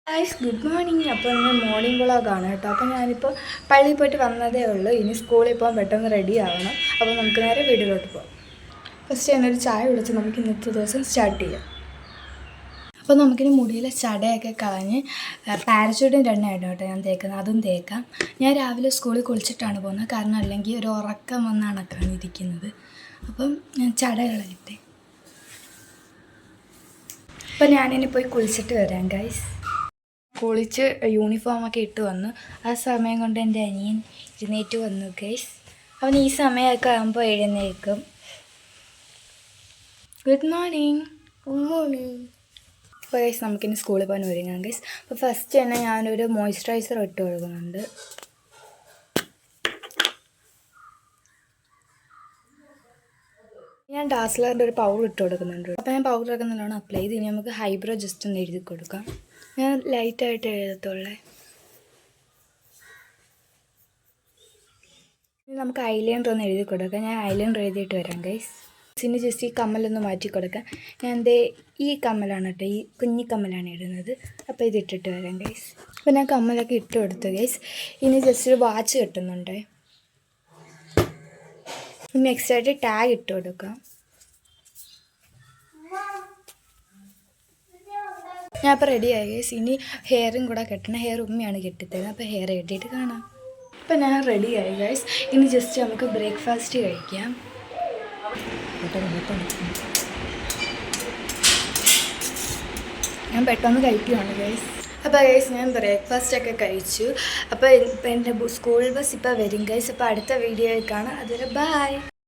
Guys good morning. അപ്പോൾ ഇന്ന് morning വ്ളോഗാണ് കേട്ടോ. അപ്പോൾ ഞാനിപ്പോൾ പള്ളിയിൽ പോയിട്ട് വന്നതേ ഉള്ളൂ. ഇനി സ്കൂളിൽ പോകാൻ പെട്ടെന്ന് റെഡി ആവണം. അപ്പോൾ നമുക്ക് നേരെ വീട്ടിലോട്ട് പോകാം. ഫസ്റ്റ് ഞാനൊരു ചായ കുടിച്ച് നമുക്ക് ഇന്നത്തെ ദിവസം സ്റ്റാർട്ട് ചെയ്യാം. അപ്പോൾ നമുക്കിനി മുടിയിലെ ചടയൊക്കെ കളഞ്ഞ് പാരച്യൂട്ടിൻ്റെ എണ്ണയാണ് കേട്ടോ ഞാൻ തേക്കുന്നത്. അതും തേക്കാം. ഞാൻ രാവിലെ സ്കൂളിൽ കുളിച്ചിട്ടാണ് പോകുന്നത്. കാരണം അല്ലെങ്കിൽ ഒരു ഉറക്കം വന്നാണൊക്കെയാണ് ഇരിക്കുന്നത്. അപ്പം ഞാൻ ചട കളഞ്ഞിട്ടേ. അപ്പോൾ ഞാനിനി പോയി കുളിച്ചിട്ട് വരാം ഗൈസ്. കുളിച്ച് യൂണിഫോമൊക്കെ ഇട്ട് വന്നു. ആ സമയം കൊണ്ട് എൻ്റെ അനിയൻ എഴുന്നേറ്റ് വന്നു ഗൈസ്. അവൻ ഈ സമയമൊക്കെ ആകുമ്പോൾ എഴുന്നേൽക്കും. Good morning. Good morning. അപ്പോൾ ഗൈസ് നമുക്കിനി സ്കൂളിൽ പോകാൻ ഒരുങ്ങാം ഗൈസ്. അപ്പോൾ ഫസ്റ്റ് തന്നെ ഞാനൊരു മോയ്സ്ചറൈസർ ഇട്ട് കൊടുക്കുന്നുണ്ട്. ഞാൻ ഡാസ്ലറിൻ്റെ ഒരു പൗഡർ ഇട്ട് കൊടുക്കുന്നുണ്ട്. അപ്പോൾ ഞാൻ പൗഡർ ഒക്കെ നല്ലോണം അപ്ലൈ ചെയ്ത് ഇനി നമുക്ക് ഹൈബ്രോ ജസ്റ്റ് ഒന്ന് എഴുതി കൊടുക്കാം. ഞാൻ ലൈറ്റായിട്ട് എഴുതത്തുള്ളേ. ഇനി നമുക്ക് ഐലൈനർ ഒന്ന് എഴുതി കൊടുക്കാം. ഞാൻ ഐലൈനർ എഴുതിയിട്ട് വരാം ഗൈസ്. ഇനി ജസ്റ്റ് ഈ കമ്മലൊന്ന് മാറ്റി കൊടുക്കാം. ഞാൻ ഈ കമ്മലാണ് കേട്ടോ, ഈ കുഞ്ഞി കമ്മലാണ് ഇടുന്നത്. അപ്പോൾ ഇതിട്ടിട്ട് വരാം ഗൈസ്. അപ്പോൾ ഞാൻ കമ്മലൊക്കെ ഇട്ട് കൊടുത്തു ഗൈസ്. ഇനി ജസ്റ്റ് ഒരു വാച്ച് കിട്ടുന്നുണ്ട്. ഇനി നെക്സ്റ്റ് ആയിട്ട് ടാഗ് ഇട്ട് കൊടുക്കാം. ഞാൻ അപ്പോൾ റെഡിയായി ഗൈസ്. ഇനി ഹെയറും കൂടെ കെട്ടണം. ഹെയർ ഉമ്മയാണ് കെട്ടിത്തരുന്നത്. അപ്പോൾ ഹെയർ കെട്ടിയിട്ട് കാണാം. അപ്പോൾ ഞാൻ റെഡിയായി ഗൈസ്. ഇനി ജസ്റ്റ് നമുക്ക് ബ്രേക്ക്ഫാസ്റ്റ് കഴിക്കാം. ഞാൻ പെട്ടെന്ന് കഴിക്കുകയാണ് ഗൈസ്. അപ്പോൾ ഗൈസ് ഞാൻ ബ്രേക്ക്ഫാസ്റ്റൊക്കെ കഴിച്ചു. അപ്പോൾ എൻ്റെ സ്കൂൾ ബസ് ഇപ്പോൾ വരും ഗൈസ്. അപ്പോൾ അടുത്ത വീഡിയോയിൽ കാണാം. അതുവരെ ബൈ.